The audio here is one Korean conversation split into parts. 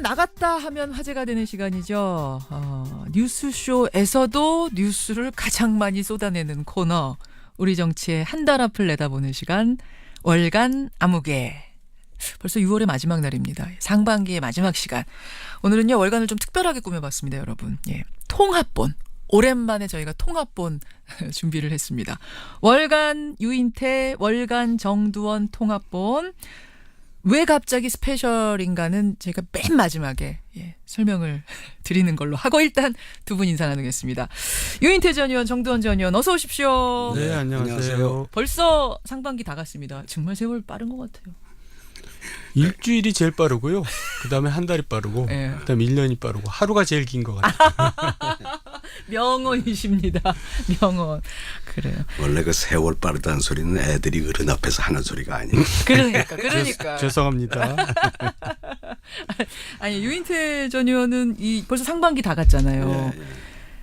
나갔다 하면 화제가 되는 시간이죠. 뉴스쇼에서도 뉴스를 가장 많이 쏟아내는 코너. 우리 정치의 한 달 앞을 내다보는 시간. 월간 아무개. 벌써 6월의 마지막 날입니다. 상반기의 마지막 시간. 오늘은요, 월간을 좀 특별하게 꾸며봤습니다, 여러분. 예, 통합본. 오랜만에 저희가 통합본 준비를 했습니다. 월간 유인태, 월간 정두원 통합본. 왜 갑자기 스페셜인가는 제가 맨 마지막에 설명을 드리는 걸로 하고 일단 두 분 인사 나누겠습니다. 유인태 전 의원, 정두원 전 의원 어서 오십시오. 네, 안녕하세요. 벌써 상반기 다 갔습니다. 정말 세월 빠른 것 같아요. 일주일이 제일 빠르고요. 그다음에 한 달이 빠르고 네. 그다음에 1년이 빠르고 하루가 제일 긴 것 같아요. 명언이십니다. 명언. 그래요. 원래 그 세월 빠르다는 소리는 애들이 어른 앞에서 하는 소리가 아니에요. 그러니까. 죄송합니다. 아니, 유인태 전 의원은 벌써 상반기 다 갔잖아요. 예.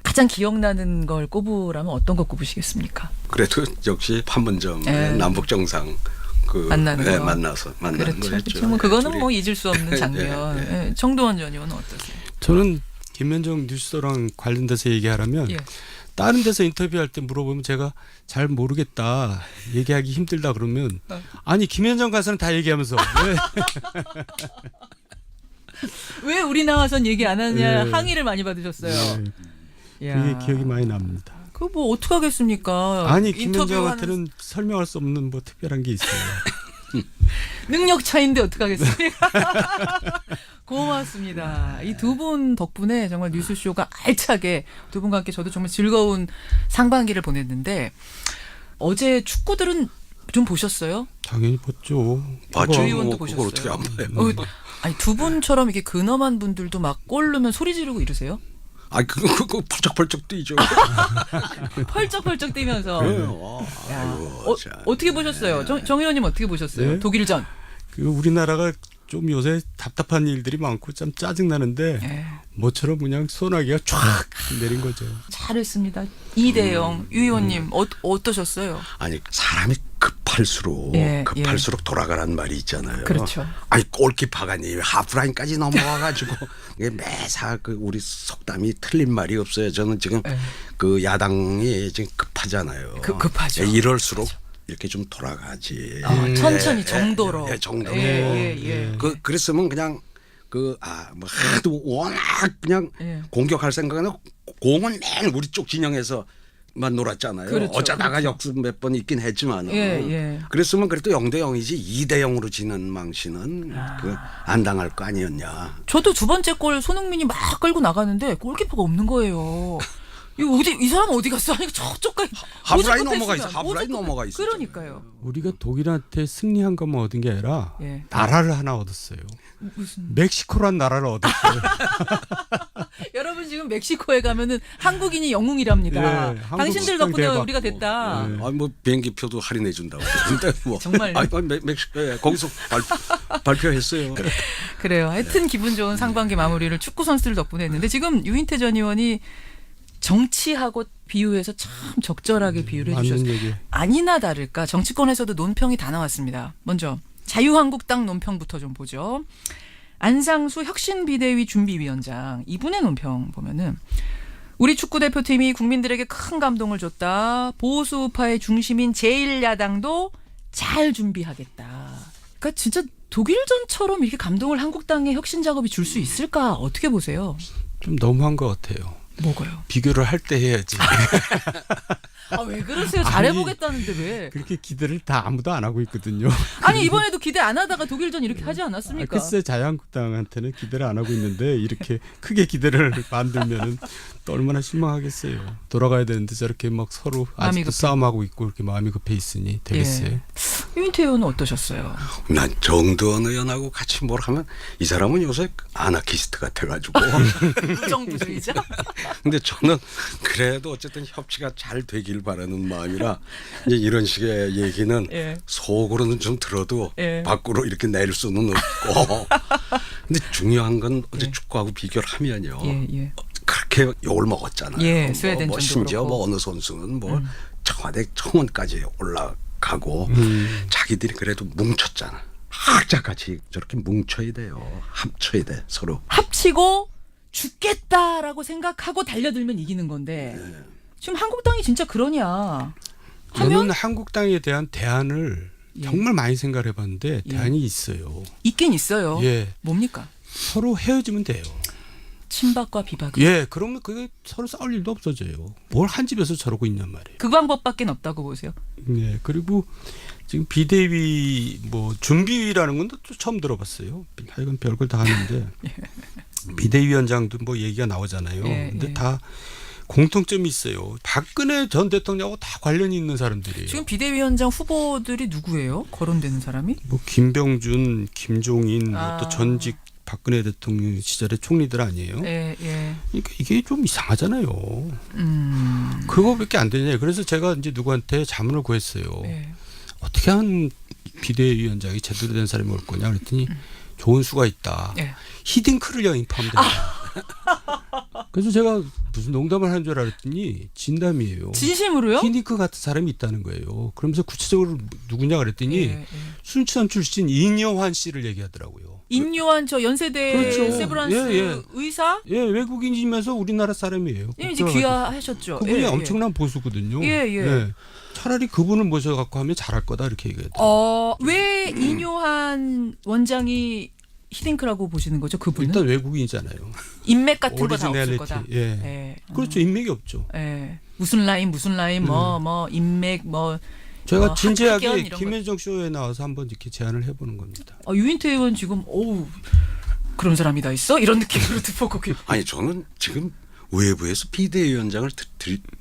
가장 기억나는 걸 꼽으라면 어떤 거 꼽으시겠습니까? 그래도 역시 판문점 예. 남북 정상 만나는 거. 만나는 그렇죠. 거였죠. 그렇죠. 뭐 그거는 둘이. 뭐 잊을 수 없는 장면. 예. 정두원 전 의원은 어떠세요? 저는 김현정 뉴스랑 관련돼서 얘기하라면 예. 다른 데서 인터뷰할 때 물어보면 제가 잘 모르겠다, 얘기하기 힘들다 그러면 아니 김현정 가서는 다 얘기하면서 왜 우리 나와선 얘기 안 하냐 네. 항의를 많이 받으셨어요. 네, 그게 기억이 많이 납니다. 그거 뭐 어떻게 하겠습니까? 아니 인터뷰하는 김현정한테는 설명할 수 없는 뭐 특별한 게 있어요. 능력 차인데 어떻게 하겠습니까? 고맙습니다. 이 두 분 덕분에 정말 뉴스쇼가 알차게 두 분과 함께 저도 정말 즐거운 상반기를 보냈는데 어제 축구들은 좀 보셨어요? 당연히 봤죠. 봤죠. 의원도 그걸 보셨어요? 어떻게 안 봐요? 아니 두 분처럼 이렇게 근엄한 분들도 막 골 넣으면 소리 지르고 이러세요? 아 그거 펄쩍펄쩍 뛰죠. 펄쩍펄쩍 뛰면서. 그래요. 야, 아이고, 참. 어떻게 보셨어요? 정 의원님 어떻게 보셨어요? 네? 독일전. 그 우리나라가 좀 요새 답답한 일들이 많고 좀 짜증 나는데 예. 모처럼 그냥 소나기가 쫙 내린 거죠. 잘했습니다. 2대0. 유 의원님 어떠셨어요? 아니 사람이 급할수록 예, 돌아가라는 말이 있잖아요. 그렇죠. 아니 골키퍼가니 하프라인까지 넘어와가지고 이게 매사 그 우리 속담이 틀린 말이 없어요. 저는 지금 예. 그 야당이 지금 급하잖아요. 급하죠. 이럴수록 이렇게 좀 돌아가지. 천천히 정도로. 예, 정도로. 예. 그랬으면 그냥 뭐 하도 워낙 그냥 예. 공격할 생각은 공은 맨 우리 쪽 진영에서만 놀았잖아요. 그렇죠, 어쩌다가 역습 몇 번 있긴 했지만. 예. 그랬으면 그래도 0대0이지 2대0으로 지는 망신은 안 당할 거 아니었냐. 저도 두 번째 골 손흥민이 막 끌고 나가는데 골키퍼가 없는 거예요. 이 사람 어디 갔어? 아니 저쪽까지 하프라인 넘어가 있어. 그러니까요. 우리가 독일한테 승리한 것만 얻은 게 아니라 예. 나라를 하나 얻었어요. 무슨 멕시코란 나라를 얻었어요. 여러분 지금 멕시코에 가면은 한국인이 영웅이랍니다. 예, 한국 당신들 식당 덕분에 대박. 우리가 됐다. 예. 아니 뭐 비행기표도 할인해 준다고. 근데 뭐 정말요? 아니 멕시코에 거기서 발표했어요. 그래요. 하여튼 기분 좋은 상반기 마무리를 축구 선수들 덕분에 했는데 지금 유인태 전 의원이 정치하고 비유해서 참 적절하게 비유를 맞는 해주셨어요. 얘기. 아니나 다를까 정치권에서도 논평이 다 나왔습니다. 먼저 자유한국당 논평부터 좀 보죠. 안상수 혁신비대위 준비위원장 이분의 논평 보면은 우리 축구대표팀이 국민들에게 큰 감동을 줬다. 보수우파의 중심인 제1야당도 잘 준비하겠다. 그러니까 진짜 독일전처럼 이렇게 감동을 한국당의 혁신 작업이 줄 수 있을까? 어떻게 보세요? 좀 너무한 것 같아요. 뭐가요? 비교를 할 때 해야지. 아, 왜 그러세요? 잘해보겠다는데 왜? 그렇게 기대를 다 아무도 안 하고 있거든요. 아니 이번에도 기대 안 하다가 독일전 이렇게 하지 않았습니까? 글쎄 자유한국당한테는 기대를 안 하고 있는데 이렇게 크게 기대를 만들면은 또 얼마나 실망하겠어요. 돌아가야 되는데 저렇게 막 서로 아직도 급해. 싸움하고 있고 이렇게 마음이 급해 있으니 되겠어요. 예. 유인태 의원은 어떠셨어요? 난 정두원 의원하고 같이 뭘 하면 이 사람은 요새 아나키스트 같아가지고. 무정부주의자? 근데 저는 그래도 어쨌든 협치가 잘 되길 바라는 마음이라 이제 이런 식의 얘기는 예. 속으로는 좀 들어도 예. 밖으로 이렇게 낼 수는 없고. 근데 중요한 건 어제 예. 축구하고 비교를 하면요. 예. 그렇게 욕을 먹었잖아요. 예, 스웨덴전도 뭐 심지어 그렇고. 뭐 어느 선수는 뭐 청와대 청원까지 올라가고 자기들이 그래도 뭉쳤잖아. 학자같이 저렇게 뭉쳐야 돼요. 합쳐야 돼 서로. 합치고 죽겠다라고 생각하고 달려들면 이기는 건데 지금 한국당이 진짜 그러냐 하면 저는 한국당에 대한 대안을 예. 정말 많이 생각을 해봤는데 예. 대안이 있어요. 있긴 있어요. 예. 뭡니까? 서로 헤어지면 돼요. 친박과 비박. 예, 그러면 그게 서로 싸울 일도 없어져요. 뭘 한 집에서 저러고 있냔 말이에요. 그 방법밖에 없다고 보세요. 예, 그리고 지금 비대위 뭐 준비위라는 건 또 처음 들어봤어요. 하여간 별걸 다 하는데 비대위원장도 뭐 얘기가 나오잖아요. 예, 근데 예. 다 공통점이 있어요. 박근혜 전 대통령하고 다 관련이 있는 사람들이에요. 지금 비대위원장 후보들이 누구예요? 거론되는 사람이? 뭐 김병준, 김종인, 아. 또 전직 박근혜 대통령 시절의 총리들 아니에요. 예, 예. 그러니까 이게 좀 이상하잖아요. 그거밖에 안 되냐. 그래서 제가 이제 누구한테 자문을 구했어요. 예. 어떻게 하면 비대위원장이 제대로 된 사람이 올 거냐 그랬더니 좋은 수가 있다. 예. 히딩크를 영입하면 된다. 그래서 제가 무슨 농담을 한 줄 알았더니 진담이에요. 진심으로요? 히딩크 같은 사람이 있다는 거예요. 그러면서 구체적으로 누구냐 그랬더니 예, 예. 순천 출신 인여환 씨를 얘기하더라고요. 인요한 저 연세대 그렇죠. 세브란스 예, 예. 의사? 예, 외국인이면서 우리나라 사람이에요. 예, 이제 귀화하셨죠. 그분이 예, 엄청난 보수거든요. 예, 예. 차라리 그분을 모셔갖고 하면 잘할 거다 이렇게 얘기했더라고요. 왜 인요한 원장이 히딩크라고 보시는 거죠? 그분은 일단 외국인이잖아요. 인맥 같은 거 다 없을 오리지널리티. 거다. 예. 예. 그렇죠. 인맥이 없죠. 예. 무슨 라인 뭐 인맥 뭐 제가 진지하게 학연 이런 거. 김현정 쇼에 나와서 한번 이렇게 제안을 해보는 겁니다. 유인태 의원 지금 어우 그런 사람이 다 있어? 이런 느낌으로 듣고 아니 저는 지금 외부에서 비대위원장을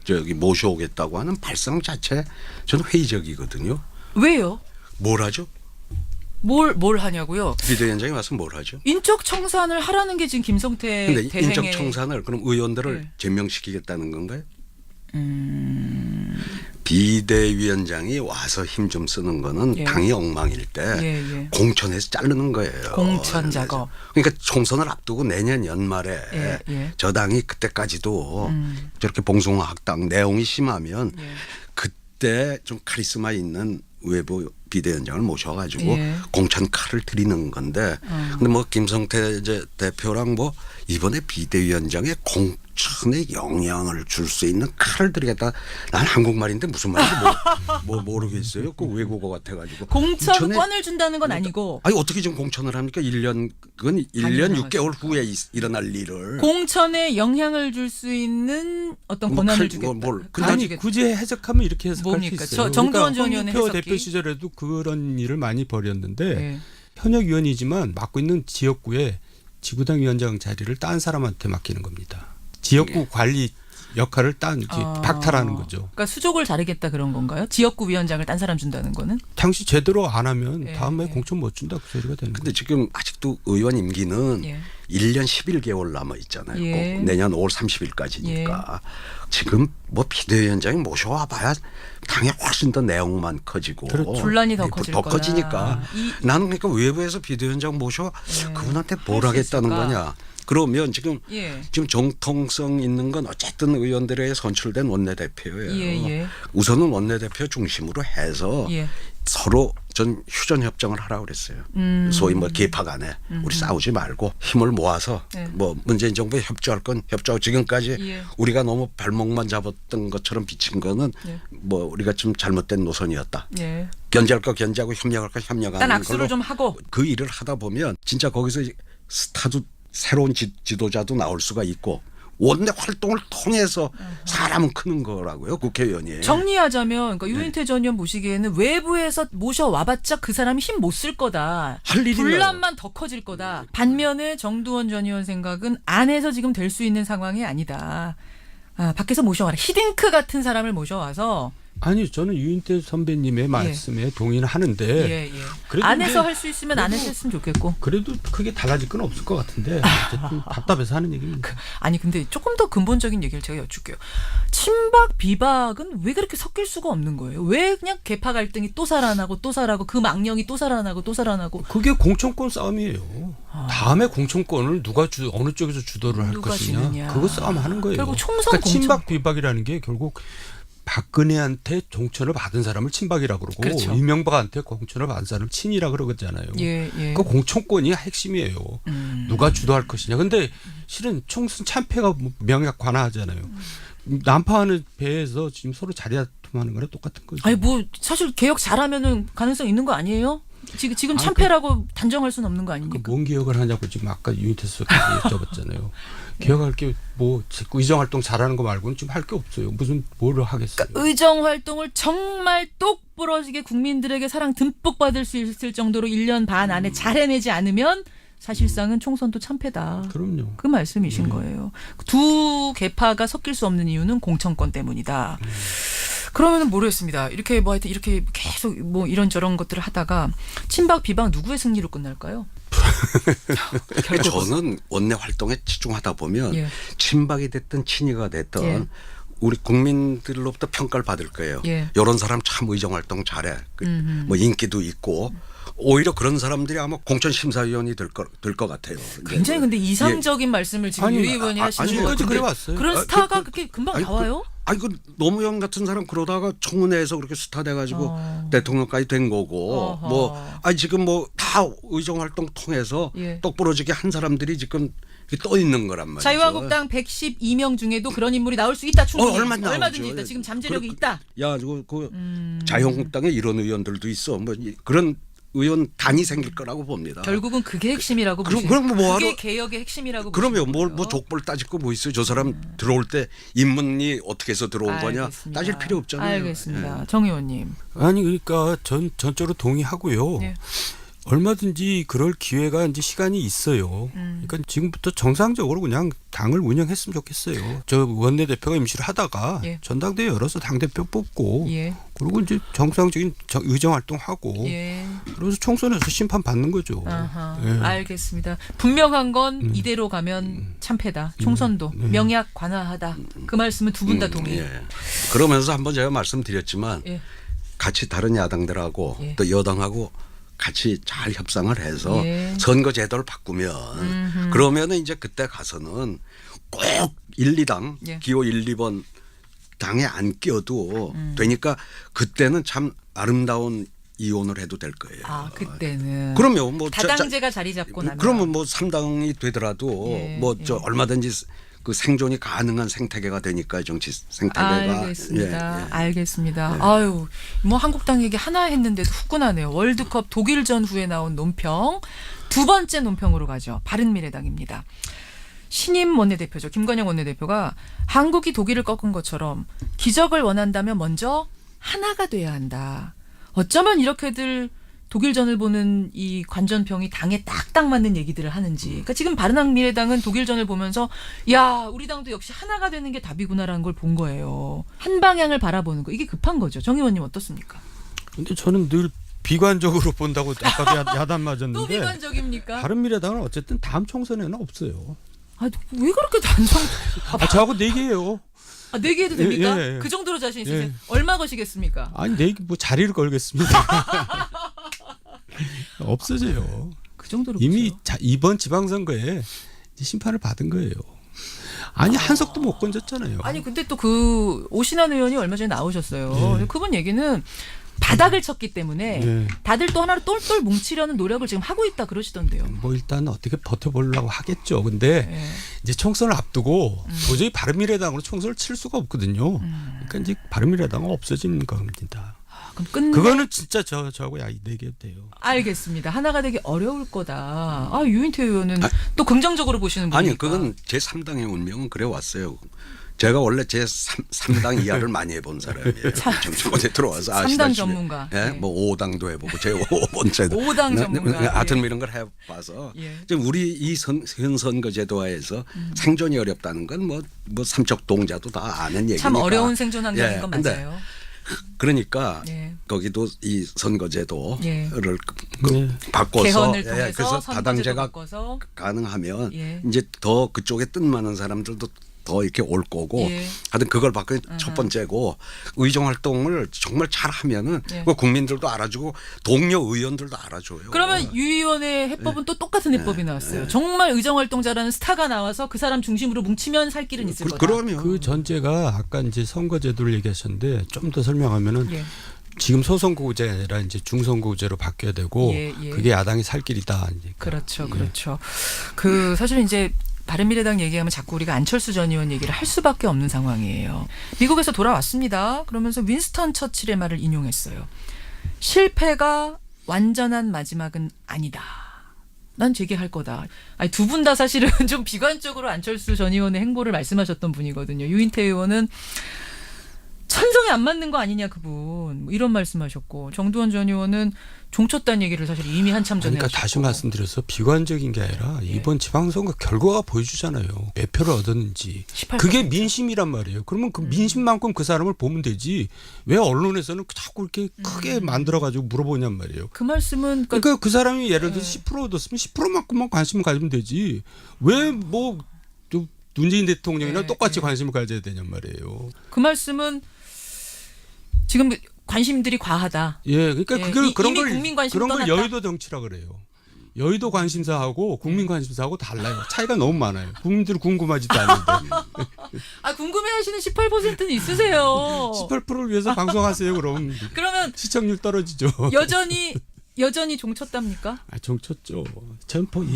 저기 모셔오겠다고 하는 발상 자체 저는 회의적이거든요. 왜요? 뭘 하죠? 뭘 하냐고요? 비대위원장이 와서 뭘 하죠? 인적 청산을 하라는 게 지금 김성태 근데 대행의 인적 청산을 그럼 의원들을 네. 제명시키겠다는 건가요? 비대위원장이 와서 힘 좀 쓰는 거는 예. 당이 엉망일 때 예. 공천해서 자르는 거예요. 공천 작업. 그러니까 총선을 앞두고 내년 연말에 예. 저 당이 그때까지도 저렇게 봉숭아학당 내용이 심하면 예. 그때 좀 카리스마 있는 외부 비대위원장을 모셔가지고 예. 공천 칼을 드리는 건데 근데 뭐 김성태 이제 대표랑 뭐 이번에 비대위원장의 공천에 영향을 줄 수 있는 칼을 드리겠다. 난 한국말인데 무슨 말인지 뭐 모르겠어요. 그 외국어 같아가지고. 공천 권을 준다는 건 아니고 아니 어떻게 지금 공천을 합니까? 1년 그건 1년 6개월 후에 일어날 일을. 공천에 영향을 줄 수 있는 어떤 권한을 주겠다. 근데 아니 굳이 해석하면 이렇게 해석할 뭡니까? 수 있어요. 정두원 전 의원의 홍준표 해석이? 대표 시절에도 그런 일을 많이 벌였는데 예. 현역 위원이지만 맡고 있는 지역구에 지구당 위원장 자리를 딴 사람한테 맡기는 겁니다. 지역구 관리 역할을 박탈하는 거죠. 그러니까 수족을 자르겠다 그런 건가요? 지역구 위원장을 딴 사람 준다는 거는? 당시 제대로 안 하면 예, 다음에 예. 공천 못 준다 그 소리가 되는 근데 거죠. 지금 아직도 의원 임기는 예. 1년 11개월 남아 있잖아요. 예. 내년 5월 30일까지니까 지금 뭐 비대위원장이 모셔와 봐야 당에 훨씬 더 내용만 커지고 그렇죠. 분란이 더 커질 거다. 커지니까 나는 그러니까 외부에서 비대위원장 모셔 그분한테 뭘 할수 하겠다는 있을까? 거냐. 그러면 지금 예. 정통성 있는 건 어쨌든 의원들에 선출된 원내대표예요. 예. 우선은 원내대표 중심으로 해서 예. 서로 전 휴전 협정을 하라고 그랬어요. 소위 뭐 개파 간에 우리 싸우지 말고 힘을 모아서 예. 뭐 문재인 정부에 협조할 건 협조하고 지금까지 예. 우리가 너무 발목만 잡았던 것처럼 비친 거는 예. 뭐 우리가 좀 잘못된 노선이었다. 예. 견제할 거 견제하고 협력할 거 협력하는 일단 악수를 걸로 좀 하고 그 일을 하다 보면 진짜 거기서 스타도 새로운 지도자도 나올 수가 있고 원내 활동을 통해서 사람은 크는 거라고요. 국회의원이. 정리하자면 그러니까 유인태 전 의원 보시기에는 외부에서 모셔와봤자 그 사람이 힘 못 쓸 거다. 할 일이 분란만 더 커질 거다. 반면에 정두원 전 의원 생각은 안에서 지금 될 수 있는 상황이 아니다. 밖에서 모셔와라. 히딩크 같은 사람을 모셔와서 아니 저는 유인태 선배님의 말씀에 동의는 하는데 예. 그래도 안에서 이제 할 수 있으면 안에서 했으면 좋겠고. 그래도 크게 달라질 건 없을 것 같은데 어쨌든 답답해서 하는 얘기입니다. 아니 근데 조금 더 근본적인 얘기를 제가 여쭐게요. 친박 비박은 왜 그렇게 섞일 수가 없는 거예요? 왜 그냥 계파 갈등이 또 살아나고 그 망령이 또 살아나고 그게 공천권 싸움이에요. 다음에 공천권을 어느 쪽에서 주도를 할 누가 것이냐. 지느냐. 그거 싸움하는 거예요. 결국 총선 그러니까 공천. 친박 비박이라는 게 결국 박근혜한테 공천을 받은 사람을 친박이라 그러고 그렇죠. 이명박한테 공천을 받은 사람을 친이라 그러잖아요. 예, 예. 그 공천권이 핵심이에요. 누가 주도할 것이냐. 근데 실은 총선 참패가 명약 관화하잖아요. 난파하는 배에서 지금 서로 자리다툼하는 거랑 똑같은 거죠. 아니 뭐 사실 개혁 잘하면은 가능성 있는 거 아니에요? 지금 참패라고 단정할 수는 없는 거 아닙니까? 뭔 개혁을 하냐고 지금 아까 유니테스 여쭤봤잖아요. 개혁할 게 뭐 의정 활동 잘하는 거 말고는 지금 할 게 없어요. 무슨 뭐를 하겠어요. 그러니까 의정 활동을 정말 똑부러지게 국민들에게 사랑 듬뿍 받을 수 있을 정도로 1년 반 안에 잘 해내지 않으면 사실상은 총선도 참패다. 그럼요. 그 말씀이신 거예요. 두 계파가 섞일 수 없는 이유는 공천권 때문이다. 그러면은 모르겠습니다. 이렇게 뭐 하여튼 이렇게 계속 뭐 이런저런 것들을 하다가 친박 비박 누구의 승리로 끝날까요? 결국 저는 원내 활동에 집중하다 보면 예. 친박이 됐든 친이가 됐든 예. 우리 국민들로부터 평가를 받을 거예요. 예. 이런 사람 참 의정 활동 잘해. 뭐 인기도 있고 오히려 그런 사람들이 아마 공천심사위원이 될 것 같아요. 굉장히 근데 이상적인 말씀을 지금 유 의원이 하시는 아니, 거 같은데 그래 왔어요. 그런 스타가 그렇게 금방 아니, 나와요? 그 노무현 같은 사람 그러다가 청문회에서 그렇게 스타 돼가지고 대통령까지 된 거고 어허. 뭐 지금 뭐 다 의정 활동 통해서 예. 똑부러지게 한 사람들이 지금 떠 있는 거란 말이죠. 자유한국당 112명 중에도 그런 인물이 나올 수 있다. 충분히 얼마든지 있다. 지금 잠재력이 있다. 야, 자유한국당에 이런 의원들도 있어. 뭐 그런 의원 단이 생길 거라고 봅니다. 결국은 그게 핵심이라고 그럼- 보시는 그럼 뭐 그게 하러- 개혁의 핵심이라고 그러면 보시는 뭐 거예요? 족벌 따질 거 뭐 있어요? 저 사람 들어올 때 인문이 어떻게 해서 들어온 거냐 알겠습니다. 따질 필요 없잖아요. 알겠습니다. 정 의원님. 아니 그러니까 전적으로 동의하고요. 예. 얼마든지 그럴 기회가 이제 시간이 있어요. 그러니까 지금부터 정상적으로 그냥 당을 운영했으면 좋겠어요. 저 원내대표가 임시를 하다가 예. 전당대회 열어서 당대표 뽑고 예. 그리고 이제 정상적인 의정 활동하고 예. 그래서 총선에서 심판 받는 거죠. 아하, 예. 알겠습니다. 분명한 건 이대로 가면 참패다. 총선도 명약 관화하다. 그 말씀은 두 분 다 동의. 예. 그러면서 한번 제가 말씀드렸지만 예. 같이 다른 야당들하고 예. 또 여당하고 같이 잘 협상을 해서 예. 선거 제도를 바꾸면 그러면은 이제 그때 가서는 꼭 1, 2당 예. 기호 1, 2번 당에 안 끼어도 되니까 그때는 참 아름다운 이혼을 해도 될 거예요. 아 그때는. 그러면 뭐 다당제가 자리 잡고 나면. 그러면 뭐 3당이 되더라도 예, 뭐 예. 얼마든지 그 생존이 가능한 생태계가 되니까 정치 생태계가. 알겠습니다. 예, 예. 알겠습니다. 아유, 뭐 한국당 얘기 하나 했는데도 후끈하네요. 월드컵 독일전 후에 나온 논평. 두 번째 논평으로 가죠. 바른미래당입니다. 신임 원내대표죠. 김관영 원내대표가 한국이 독일을 꺾은 것처럼 기적을 원한다면 먼저 하나가 돼야 한다. 어쩌면 이렇게들 독일전을 보는 이 관전평이 당에 딱딱 맞는 얘기들을 하는지. 그러니까 지금 바른미래당은 독일전을 보면서 야 우리 당도 역시 하나가 되는 게 답이구나라는 걸 본 거예요. 한 방향을 바라보는 거. 이게 급한 거죠. 정 의원님 어떻습니까? 근데 저는 늘 비관적으로 본다고 아까 야단 또 맞았는데 비관적입니까? 바른미래당은 어쨌든 다음 총선에는 없어요. 아, 왜 그렇게 단정? 저하고 내기예요. 아, 내기해도 됩니까? 예, 예. 그 정도로 자신 있으세요? 예. 얼마 거시겠습니까? 아니 내기 뭐 자리를 걸겠습니다. 없어져요. 그 정도로 이미 보세요? 이번 지방선거에 이제 심판을 받은 거예요. 아니 한석도 못 건졌잖아요. 아니 근데 또 그 오신환 의원이 얼마 전에 나오셨어요. 예. 그분 얘기는 바닥을 쳤기 때문에 예. 다들 또 하나로 똘똘 뭉치려는 노력을 지금 하고 있다 그러시던데요. 뭐 일단 어떻게 버텨보려고 하겠죠. 근데 예. 이제 총선을 앞두고 도저히 바른미래당으로 총선을 칠 수가 없거든요. 그러니까 이제 바른미래당은 없어지는 겁니다. 아, 그럼 끝내. 그거는 진짜 저하고 내기해도 돼요. 알겠습니다. 하나가 되기 어려울 거다. 아 유인태 의원은 또 긍정적으로 보시는 분이니까. 아니 그건 제 3당의 운명은 그래 왔어요. 제가 원래 제 3당 이하를 많이 해본 사람이에요. 정치권에 들어와서 3당 아시다시피. 전문가. 예? 예. 뭐 5당도 해보고 제 5번째도. 5당 전문가. 하여튼 예. 이런 걸 해봐서 예. 지금 우리 이 현 선거제도화에서 생존이 어렵다는 건 뭐 삼척 동자도 다 아는 얘기니까. 참 어려운 생존 환경인 예, 건 근데 맞아요. 그러니까 예. 거기도 이 선거제도를 예. 바꿔서 개헌을 예, 통해서 그래서 선거제도 다당제가 바꿔서 가능하면 예. 이제 더 그쪽에 뜬 많은 사람들도 더 이렇게 올 거고 예. 하여튼 그걸 받고 첫 번째고 의정 활동을 정말 잘하면은 예. 그 국민들도 알아주고 동료 의원들도 알아줘요. 그러면 유 의원의 해법은 또 똑같은 해법이 나왔어요. 정말 의정활동자라는 스타가 나와서 그 사람 중심으로 뭉치면 살 길은 있을 거다. 그러면 그 전제가 아까 이제 선거제도를 얘기하셨는데 좀 더 설명하면은 예. 지금 소선거구제가 아니라 이제 중선거구제로 바뀌어야 되고 예, 예. 그게 야당이 살 길이다. 이제. 그렇죠, 예. 그렇죠. 그 사실 이제 바른미래당 얘기하면 자꾸 우리가 안철수 전 의원 얘기를 할 수밖에 없는 상황이에요. 미국에서 돌아왔습니다. 그러면서 윈스턴 처칠의 말을 인용했어요. 실패가 완전한 마지막은 아니다. 난 재개할 거다. 아니, 두 분 다 사실은 좀 비관적으로 안철수 전 의원의 행보를 말씀하셨던 분이거든요. 유인태 의원은 천성에 안 맞는 거 아니냐 그분 뭐 이런 말씀하셨고 정두원 전 의원은 종쳤다는 얘기를 사실 이미 한참 전에 그러니까 다시 하셨고. 말씀드려서 비관적인 게 아니라 예. 이번 지방선거 결과가 보여주잖아요. 몇 표를 얻었는지. 18%. 그게 민심이란 말이에요. 그러면 그 민심만큼 그 사람을 보면 되지. 왜 언론에서는 자꾸 이렇게 크게 만들어가지고 물어보냔 말이에요. 그 말씀은 그러니까 그 사람이 예를 들어 10% 얻었으면 10%만큼만 관심을 가지면 되지. 왜 뭐 문재인 대통령이랑 예, 똑같이 예. 관심을 가져야 되냔 말이에요. 그 말씀은 지금 관심들이 과하다. 예, 그러니까 예, 그걸 그런 이미 걸 국민 관심 그런 걸 떠났다. 여의도 정치라 그래요. 여의도 관심사하고 국민 관심사하고 달라요. 차이가 너무 많아요. 국민들 궁금하지도 않은데. 아 궁금해하시는 18%는 있으세요. 18%를 위해서 방송하세요. 그럼 그러면 시청률 떨어지죠. 여전히 종쳤답니까? 아, 종쳤죠.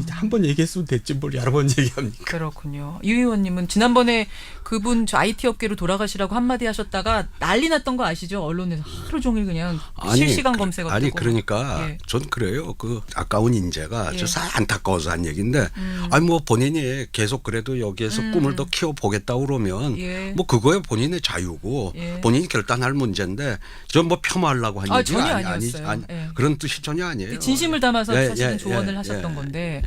한번 얘기했으면 됐지 뭘 여러 번 얘기합니까? 그렇군요. 유 의원님은 지난번에 그분 저 IT 업계로 돌아가시라고 한마디 하셨다가 난리 났던 거 아시죠? 언론에서 하루 종일 그냥 실시간 검색 어쩌고. 아니 그러니까 예. 전 그래요. 그 아까운 인재가 예. 저 안타까워서 한 얘기인데 아니 뭐 본인이 계속 그래도 여기에서 꿈을 더 키워 보겠다 그러면 예. 뭐 그거야 본인의 자유고 예. 본인이 결단할 문제인데 전 뭐 폄하하려고 한 아, 얘기가 전혀 아니었어요. 예. 그런 뜻이 전혀 아니에요. 진심을 담아서 예, 사실은 예, 조언을 예, 하셨던 예. 건데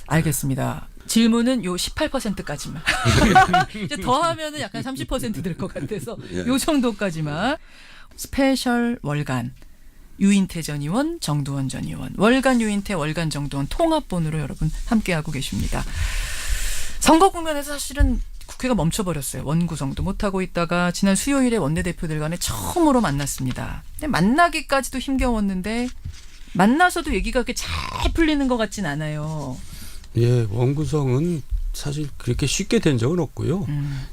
알겠습니다. 질문은 요 18%까지만. 이제 더 하면은 약간 30%될 것 같아서 예. 요 정도까지만. 스페셜 월간 유인태 전 의원, 정두원 전 의원. 월간 유인태, 월간 정두원 통합본으로 여러분 함께하고 계십니다. 선거 국면에서 사실은 국회가 멈춰버렸어요. 원구성도 못하고 있다가 지난 수요일에 원내대표들 간에 처음으로 만났습니다. 근데 만나기까지도 힘겨웠는데 만나서도 얘기가 그렇게 잘 풀리는 것 같진 않아요. 예, 원구성은 사실 그렇게 쉽게 된 적은 없고요.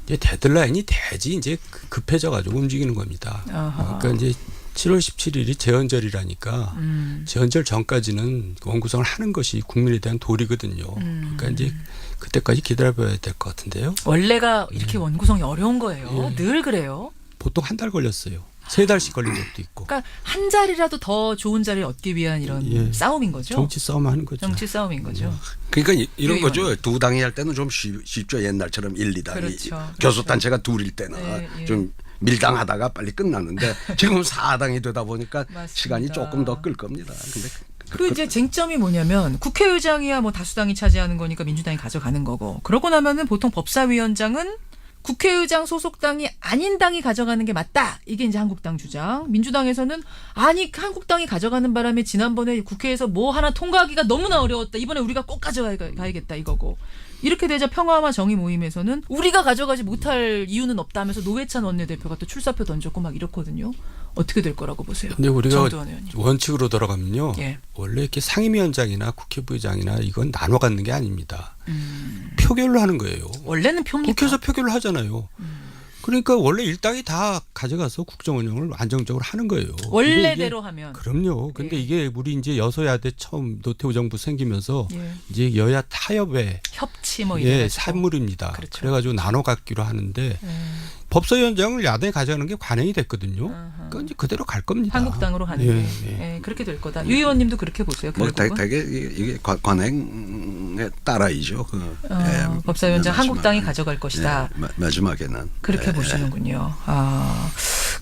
이제 데드라인이 대지 이제 급해져 가지고 움직이는 겁니다. 아하. 그러니까 이제 7월 17일이 재헌절이라니까 재헌절 전까지는 원구성을 하는 것이 국민에 대한 도리거든요. 그러니까 이제 그때까지 기다려봐야 될 것 같은데요. 원래가 이렇게 원구성이 어려운 거예요. 예. 늘 그래요. 보통 한 달 걸렸어요. 3달씩 걸린 적도 있고. 그러니까 한 자리라도 더 좋은 자리를 얻기 위한 이런 예. 싸움인 거죠. 정치 싸움 하는 거죠. 정치 싸움인 거죠. 그러니까 이런 유 거죠. 의원. 두 당이 할 때는 좀 쉽죠. 옛날처럼 1, 2당이 그렇죠. 교섭단체가 둘일 때는 예, 예. 좀 밀당하다가 빨리 끝났는데 지금 4당이 되다 보니까 맞습니다. 시간이 조금 더 끌 겁니다. 근데 그 이제 쟁점이 뭐냐면 국회의장이야 뭐 다수당이 차지하는 거니까 민주당이 가져가는 거고 그러고 나면은 보통 법사위원장은 국회의장 소속당이 아닌 당이 가져가는 게 맞다. 이게 이제 한국당 주장. 민주당에서는 아니 한국당이 가져가는 바람에 지난번에 국회에서 뭐 하나 통과하기가 너무나 어려웠다. 이번에 우리가 꼭 가져가야겠다 이거고. 이렇게 되자 평화와 정의 모임에서는 우리가 가져가지 못할 이유는 없다 하면서 노회찬 원내대표가 또 출사표 던졌고 막 이렇거든요. 어떻게 될 거라고 보세요? 근데 우리가 정두원 의원님. 원칙으로 돌아가면요. 예. 원래 이렇게 상임위원장이나 국회부의장이나 이건 나눠 갖는 게 아닙니다. 표결로 하는 거예요. 원래는 표입니까? 국회에서 표결을 하잖아요. 그러니까 원래 일당이 다 가져가서 국정 운영을 안정적으로 하는 거예요. 원래대로 하면. 그럼요. 근데 예. 이게 우리 이제 여소야대 처음 노태우 정부 생기면서 예. 이제 여야 타협의 협치 뭐 예, 이래 산물입니다. 그렇죠. 그래가지고 나눠 갖기로 하는데 법사위원장을 야당이 가져가는 게 관행이 됐거든요. 그러니까 이제 그대로 갈 겁니다. 한국당으로 가는 예, 게 예. 그렇게 될 거다. 유 의원님도 그렇게 보세요. 뭐 결국은? 되게 이게 관행에 따라이죠. 법사위원장 마지막- 한국당이 가져갈 것이다. 마지막에는 그렇게 보시는군요.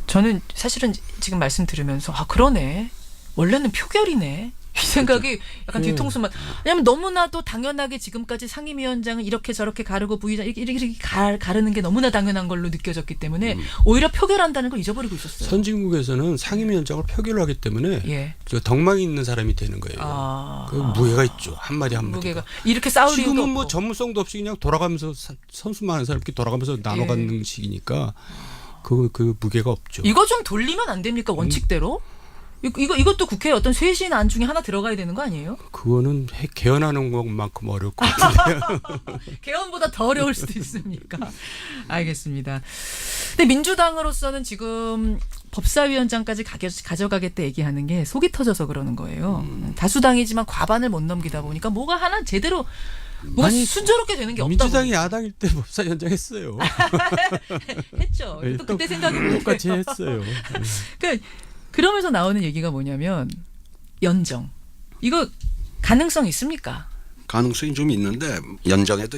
저는 사실은 지금 말씀 들으면서 그러네. 원래는 표결이네. 이 생각이 약간 뒤통수만. 왜냐면 너무나도 당연하게 지금까지 상임위원장은 이렇게 저렇게 가르고 부의장 이렇게 가르는 게 너무나 당연한 걸로 느껴졌기 때문에 오히려 표결한다는 걸 잊어버리고 있었어요. 선진국에서는 상임위원장을 표결을 하기 때문에 예. 저 덕망이 있는 사람이 되는 거예요. 그 무게가 있죠. 한마디 한마디가. 무게가 이렇게 싸울 이유도 지금은 없고. 뭐 전문성도 없이 그냥 돌아가면서 선수 많은 사람 이렇게 돌아가면서 나눠 갖는 식이니까 그 무게가 없죠. 이거 좀 돌리면 안 됩니까 원칙대로? 이것도 국회에 어떤 쇄신 안 중에 하나 들어가야 되는 거 아니에요? 그거는 개헌하는 것만큼 어려울 것 같은데요. 개헌보다 더 어려울 수도 있습니까? 알겠습니다. 근데 민주당으로서는 지금 법사위원장까지 가져가겠다 얘기하는 게 속이 터져서 그러는 거예요. 다수당이지만 과반을 못 넘기다 보니까 뭐가 하나 제대로 뭐가 아니, 순조롭게 되는 게 없다 민주당이 보니까. 야당일 때 법사위원장 했어요. 했죠. 또 그때 생각이 똑같이 했어요. 그러면서 나오는 얘기가 뭐냐면 연정. 이거 가능성 있습니까? 가능성이 좀 있는데 연정에도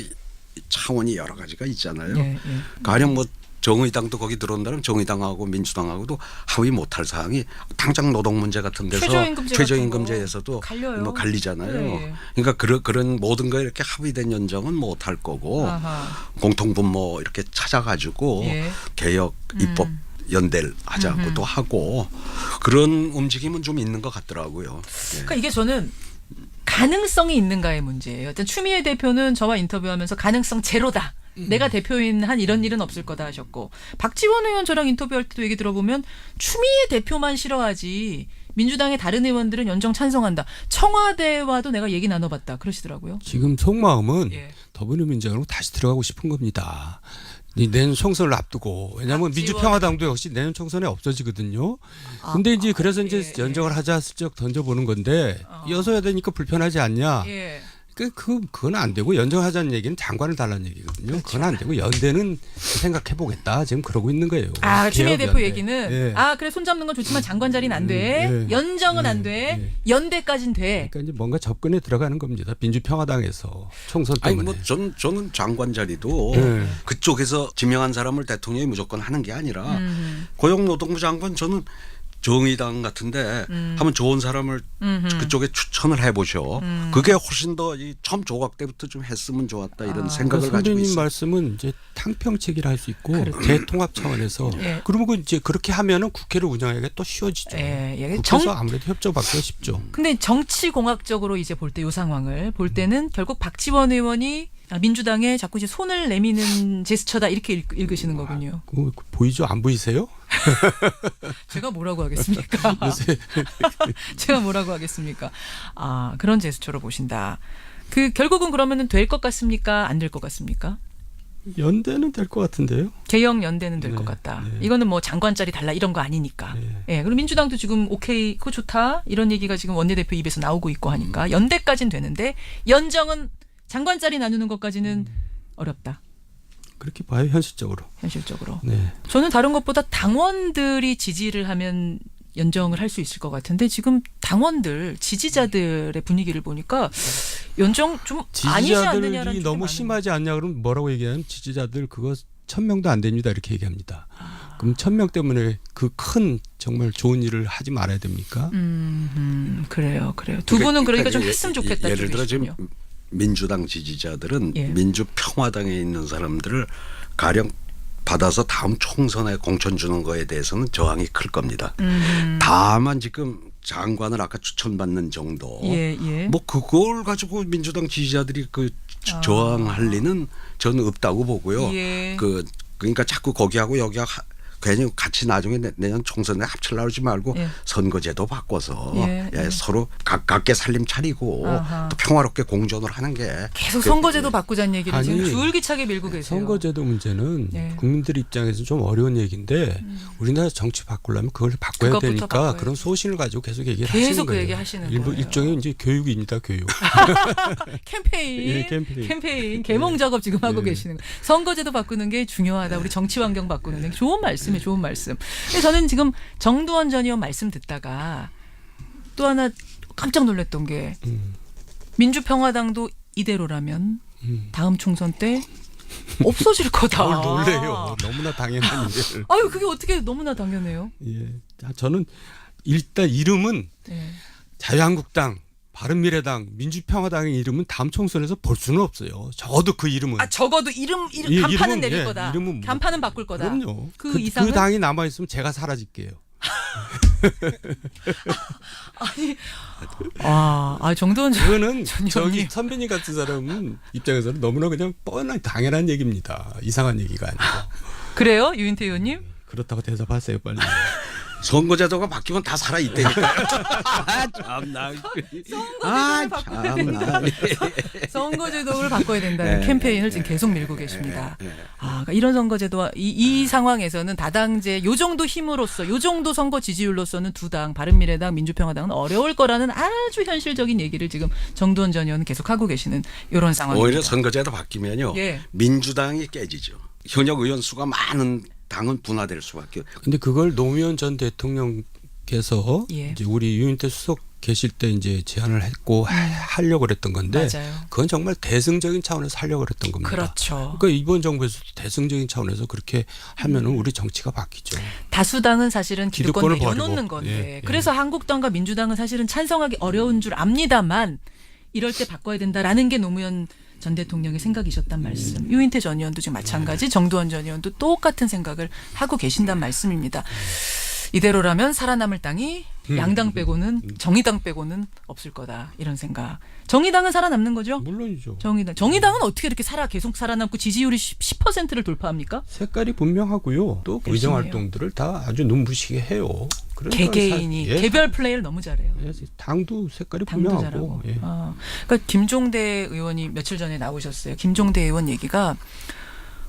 차원이 여러 가지가 있잖아요. 예. 가령 뭐 정의당도 거기 들어온다면 정의당하고 민주당하고도 합의 못할 사항이 당장 노동 문제 같은 데서 최저임금제에서도 갈려요. 뭐 갈리잖아요. 예. 그러니까 그런 모든 거에 이렇게 합의된 연정은 못할 거고 아하. 공통분모 이렇게 찾아가지고 예. 개혁 입법 연대를 하자고도 하고 그런 움직임은 좀 있는 것 같더라고요. 그러니까 이게 저는 가능성이 있는가의 문제예요. 일단 추미애 대표는 저와 인터뷰하면서 가능성 제로다. 내가 대표인 한 이런 일은 없을 거다 하셨고 박지원 의원 저랑 인터뷰할 때도 얘기 들어보면 추미애 대표만 싫어하지 민주당의 다른 의원들은 연정 찬성한다. 청와대와도 내가 얘기 나눠봤다. 그러시더라고요. 지금 속마음은 예. 더불어민주당으로 다시 들어가고 싶은 겁니다. 내년 총선을 앞두고 왜냐하면 민주평화당도 역시 내년 총선에 없어지거든요. 근데 이제 그래서 이제 연정을 하자 슬쩍 던져보는 건데 여서야 되니까 불편하지 않냐. 예. 그건 안 되고 연정하자는 얘기는 장관을 달라는 얘기거든요. 그렇죠. 그건 안 되고 연대는 생각해 보겠다. 지금 그러고 있는 거예요. 추미애 대표 개혁연대. 얘기는 예. 그래 손 잡는 건 좋지만 장관 자리는 안 돼. 예. 연정은 안 돼. 연대까진 돼. 그러니까 이제 뭔가 접근에 들어가는 겁니다. 민주평화당에서 총선 아니 때문에. 뭐 저는 장관 자리도 그쪽에서 지명한 사람을 대통령이 무조건 하는 게 아니라 고용노동부 장관 저는 정의당 같은데 한번 좋은 사람을 그쪽에 추천을 해보셔. 그게 훨씬 더 처음 조각 때부터 좀 했으면 좋았다 이런 생각을 가지고 선배님 있어요. 말씀은 이제 탕평책이라 할 수 있고 대통합 차원에서 예. 그러면 이제 그렇게 하면은 국회를 운영하기가 또 쉬워지죠. 예. 국회에서 아무래도 협조받기가 쉽죠. 근데 정치공학적으로 이제 볼 때 이 상황을 볼 때는 결국 박지원 의원이 민주당에 자꾸 이제 손을 내미는 제스처다 이렇게 읽으시는 거군요. 보이죠? 안 보이세요? 제가 뭐라고 하겠습니까? 요새 제가 뭐라고 하겠습니까? 그런 제스처로 보신다. 결국은 그러면은 될 것 같습니까? 안 될 것 같습니까? 연대는 될 것 같은데요. 개혁 연대는 될 것 네, 같다. 네. 이거는 뭐 장관짜리 달라 이런 거 아니니까. 예. 그리고 민주당도 지금 오케이 그거 좋다 이런 얘기가 지금 원내대표 입에서 나오고 있고 하니까 연대까지는 되는데 연정은 장관짜리 나누는 것까지는 어렵다. 그렇게 봐요 현실적으로. 현실적으로. 네. 저는 다른 것보다 당원들이 지지를 하면 연정을 할 수 있을 것 같은데 지금 당원들 지지자들의 분위기를 보니까 연정 좀 아니지 않느냐라는 지지자들이 쪽이 너무 많은 심하지 않냐 그러면 뭐라고 얘기하면 지지자들 그거 1000명도 안 됩니다 이렇게 얘기합니다. 그럼 1000명 때문에 그 큰 정말 좋은 일을 하지 말아야 됩니까? 그래요. 두 분은 그러니까 좀 했으면 좋겠다. 예를 들어 지금 쪽이시군요. 민주당 지지자들은 예. 민주평화당에 있는 사람들을 가령 받아서 다음 총선에 공천 주는 거에 대해서는 저항이 클 겁니다. 다만 지금 장관을 아까 추천받는 정도. 예. 뭐 그걸 가지고 민주당 지지자들이 저항할 리는 저는 없다고 보고요. 예. 그러니까 자꾸 거기하고 여기하고 괜히 같이 나중에 내년 총선에 합치려고 하지 말고 예. 선거제도 바꿔서 예. 서로 각각의 살림 차리고 아하. 또 평화롭게 공존을 하는 게 계속 선거제도 바꾸자는 얘기를 아니, 지금 줄기차게 밀고 계세요. 선거제도 문제는 예. 국민들 입장에서 좀 어려운 얘기인데 우리나라 정치 바꾸려면 그걸 바꿔야 그것부터 되니까 바꿔야 그런 소신을 가지고 계속 얘기를 하시는 계속 그 거예요. 얘기 하시는 거예요. 일종의 이제 교육입니다. 교육. 캠페인, 예, 캠페인. 개몽 작업 지금 하고 예. 계시는 거예요. 선거제도 바꾸는 게 중요하다. 우리 정치 환경 바꾸는 게 좋은 말씀이에요. 좋은 말씀. 근데 저는 지금 정두원 전 의원 말씀 듣다가 또 하나 깜짝 놀랐던 게 민주평화당도 이대로라면 다음 총선 때 없어질 거다. 뭘 놀래요. 너무나 당연한 일을. 아유 그게 어떻게 너무나 당연해요. 예. 저는 일단 이름은 예. 자유한국당 바른미래당, 민주평화당의 이름은 다음 총선에서 볼 수는 없어요. 적어도 그 이름은. 적어도 이름 예, 간판은 이름은, 내릴 예, 거다. 이름은 뭐- 간판은 바꿀 거다. 그럼요. 그 이상은 그 당이 남아 있으면 제가 사라질게요. 정도원 그거는 전 저기 의원님. 선배님 같은 사람은 입장에서는 너무나 그냥 뻔한 당연한 얘기입니다. 이상한 얘기가 아니고. 그래요, 유인태 의원님? 그렇다고 대답하세요, 빨리. 선거제도가 바뀌면 다 살아 있다니까요. 아, 참나. 선거제도를 바꿔야 선거제도를 바꿔야 된다는 네, 캠페인을 지금 계속 밀고 계십니다. 그러니까 이런 선거제도와 이 상황에서는 다당제 요 정도 힘으로써 요 정도 선거 지지율로서는 두 당 바른미래당 민주평화당은 어려울 거라는 아주 현실적인 얘기를 지금 정두원 전 의원은 계속 하고 계시는 이런 상황입니다. 오히려 선거제도 바뀌면요. 예. 민주당이 깨지죠. 현역 의원 수가 많은 당은 분화될 수밖에. 근데 그걸 노무현 전 대통령께서 예. 이제 우리 유인태 수석 계실 때 이제 제안을 했고 하려고 그랬던 건데 맞아요. 그건 정말 대승적인 차원에서 하려고 그랬던 겁니다. 그렇죠. 그러니까 이번 정부에서도 대승적인 차원에서 그렇게 하면은 우리 정치가 바뀌죠. 다수당은 사실은 기득권을 기득권을 내려놓는 버리고. 건데 예, 예. 그래서 한국당과 민주당은 사실은 찬성하기 어려운 줄 압니다만 이럴 때 바꿔야 된다라는 게 노무현 전 대통령의 생각이셨단 말씀. 유인태 전 의원도 지금 마찬가지, 정두원 전 의원도 똑같은 생각을 하고 계신단 말씀입니다. 이대로라면 살아남을 당이 양당 빼고는 정의당 빼고는 없을 거다 이런 생각. 정의당은 살아남는 거죠? 물론이죠. 정의당은 어떻게 이렇게 계속 살아남고 지지율이 10%를 돌파합니까? 색깔이 분명하고요. 또 의정 열심히 활동들을 다 아주 눈부시게 해요. 그러니까 개개인이 예, 개별 플레이를 너무 잘해요. 예, 당도 색깔이 당도 분명하고. 잘하고. 예. 그러니까 김종대 의원이 며칠 전에 나오셨어요. 김종대 의원 얘기가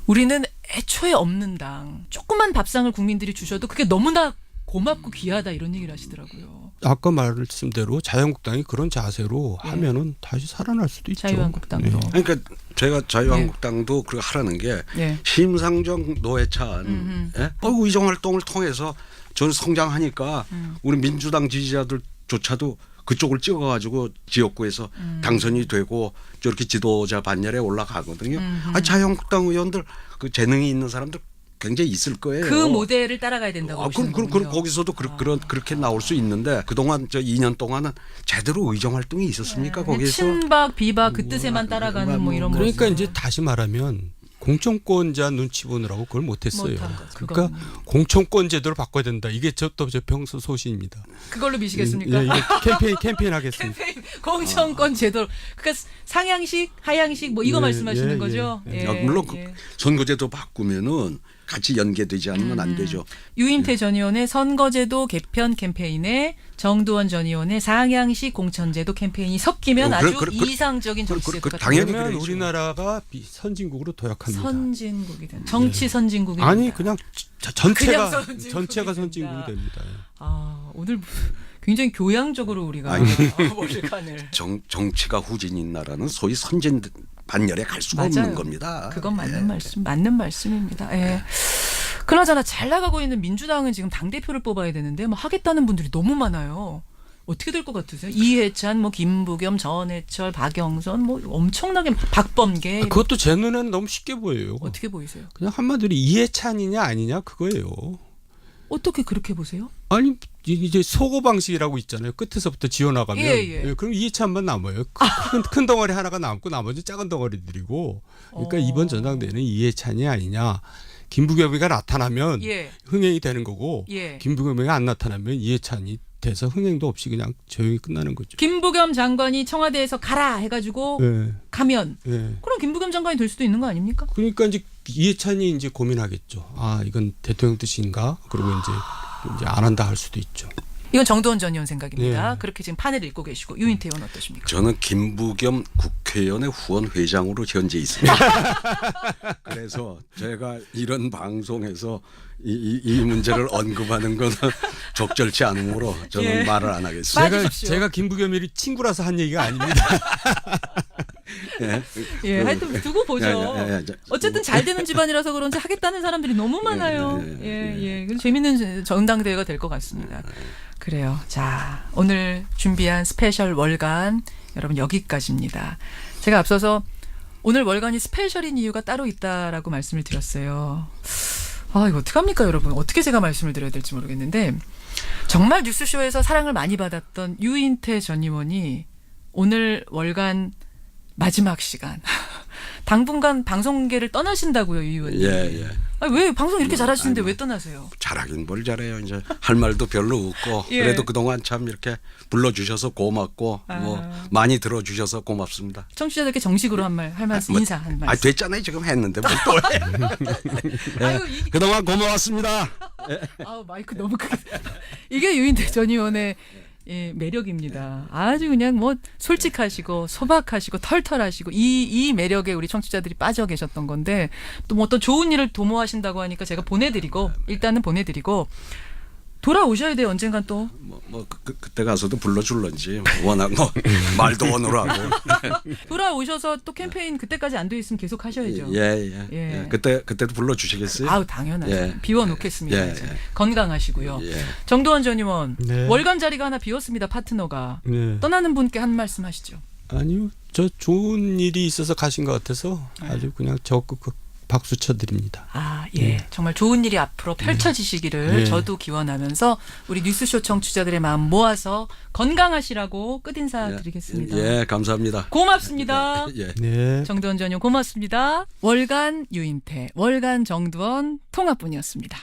우리는 애초에 없는 당 조그만 밥상을 국민들이 주셔도 그게 너무나 고맙고 귀하다 이런 얘기를 하시더라고요. 아까 말씀대로 자유한국당이 그런 자세로 예. 하면은 다시 살아날 수도 있죠. 자유한국당도. 예. 그러니까 제가 자유한국당도 그렇게 하라는 게 예. 심상정 노회찬 의정 활동을 통해서 저는 성장하니까 우리 민주당 지지자들조차도 그쪽을 찍어가지고 지역구에서 당선이 되고 저렇게 지도자 반열에 올라가거든요. 자유한국당 의원들 그 재능이 있는 사람들 굉장히 있을 거예요. 그 모델을 따라가야 된다고 그럼 보시는군요. 거기서도 그렇게 나올 수 있는데 그동안 저 2년 동안은 제대로 의정 활동이 있었습니까? 거기서 친박 비박 그 뜻에만 따라가는 뭐 이런 그러니까 모습. 이제 다시 말하면 공천권자 눈치 보느라고 그걸 못했어요. 못한 거죠. 그러니까 그건. 공천권 제도를 바꿔야 된다. 이게 제 평소 소신입니다. 그걸로 미시겠습니까? 예, 이게 캠페인 하겠습니다. 공천권 제도. 그러니까 상향식, 하향식 뭐 이거 예, 말씀하시는 예, 거죠? 예. 물론 선거제도 바꾸면은 같이 연계되지 않으면 안 되죠. 유인태 전 의원의 선거제도 개편 캠페인에 정두원 전 의원의 상향식 공천제도 캠페인이 섞이면 아주 이상적인 정치제도가 당연히 그러면 그래야죠. 우리나라가 선진국으로 도약합니다. 선진국이 된 정치 선진국이 아니 된다. 그냥 그냥 전체가 선진국이 선진국이 됩니다. 오늘 굉장히 교양적으로 우리가 아니. 몰칸을 정치가 후진인 나라는 소위 선진 반열에 갈 수가 맞아요. 없는 겁니다. 그건 맞는 말씀입니다. 예. 그나저나 잘 나가고 있는 민주당은 지금 당 대표를 뽑아야 되는데 뭐 하겠다는 분들이 너무 많아요. 어떻게 될 것 같으세요? 이해찬, 뭐 김부겸, 전해철, 박영선, 뭐 엄청나게 박범계 그것도 제 눈에는 너무 쉽게 보여요. 어떻게 보이세요? 그냥 한마디로 이해찬이냐 아니냐 그거예요. 어떻게 그렇게 보세요? 아니 이제 소고 방식이라고 있잖아요. 끝에서부터 지어나가면 예. 그럼 이해찬만 남아요. 큰 덩어리 하나가 남고 나머지 작은 덩어리들이고. 그러니까 이번 전당대회는 이해찬이 아니냐. 김부겸이가 나타나면 예. 흥행이 되는 거고 예. 김부겸이가 안 나타나면 이해찬이 돼서 흥행도 없이 그냥 조용히 끝나는 거죠. 김부겸 장관이 청와대에서 가라 해가지고 예. 가면 예. 그럼 김부겸 장관이 될 수도 있는 거 아닙니까? 그러니까 이제 이해찬이 이제 고민하겠죠. 아 이건 대통령 뜻인가? 그리고 이제 안 한다 할 수도 있죠. 이건 정두원 전 의원 생각입니다. 예. 그렇게 지금 판을 읽고 계시고 유인태 의원 어떠십니까? 저는 김부겸 국회의원의 후원 회장으로 현재 있습니다. 그래서 제가 이런 방송에서 이 문제를 언급하는 것은 적절치 않으므로 저는 예. 말을 안 하겠습니다. 빠지십시오. 제가 김부겸이 친구라서 한 얘기가 아닙니다. 예, 하여튼 두고 보죠. 어쨌든 잘 되는 집안이라서 그런지 하겠다는 사람들이 너무 많아요. 예. 재밌는 전당대회가 될 것 같습니다. 그래요. 자, 오늘 준비한 스페셜 월간 여러분 여기까지입니다. 제가 앞서서 오늘 월간이 스페셜인 이유가 따로 있다라고 말씀을 드렸어요. 이거 어떡합니까, 여러분? 어떻게 제가 말씀을 드려야 될지 모르겠는데 정말 뉴스쇼에서 사랑을 많이 받았던 유인태 전 의원이 오늘 월간 마지막 시간. 당분간 방송계를 떠나신다고요, 이 의원님. 예. 아니, 왜 방송 이렇게 잘하시는데 왜 떠나세요? 잘하긴 뭘 잘해요. 이제 할 말도 별로 없고 예. 그래도 그동안 참 이렇게 불러주셔서 고맙고 뭐 많이 들어주셔서 고맙습니다. 청취자들께 정식으로 할 말씀, 인사 한 말씀. 됐잖아요. 지금 했는데 뭘 또 해. 아유, 그동안 고마웠습니다. 아우, 마이크 너무 크게. 이게 유인태 전 의원의 매력입니다. 아주 그냥 뭐 솔직하시고 소박하시고 털털하시고 이 매력에 우리 청취자들이 빠져 계셨던 건데 또 뭐 어떤 좋은 일을 도모하신다고 하니까 제가 일단은 보내드리고 돌아오셔야 돼요. 언젠간 또. 그때 가서도 불러줄런지 워낙 뭐 말도 원으로하고. 돌아오셔서 또 캠페인 그때까지 안 돼 있으면 계속 하셔야죠. 예. 그때도 불러주시겠어요? 아우 당연하죠. 예. 비워놓겠습니다. 예. 이제. 건강하시고요. 예. 정도원 전 의원 네. 월간 자리가 하나 비었습니다. 파트너가. 네. 떠나는 분께 한 말씀 하시죠. 아니요, 저 좋은 일이 있어서 가신 것 같아서 아주 그냥 적극 박수 쳐드립니다. 아, 예. 정말 좋은 일이 앞으로 펼쳐지시기를 네. 저도 기원하면서 우리 뉴스쇼 청취자들의 마음 모아서 건강하시라고 끝인사 드리겠습니다. 예, 감사합니다. 고맙습니다. 예. 네. 정두원 전 의원 고맙습니다. 월간 유인태, 월간 정두원 통합분이었습니다.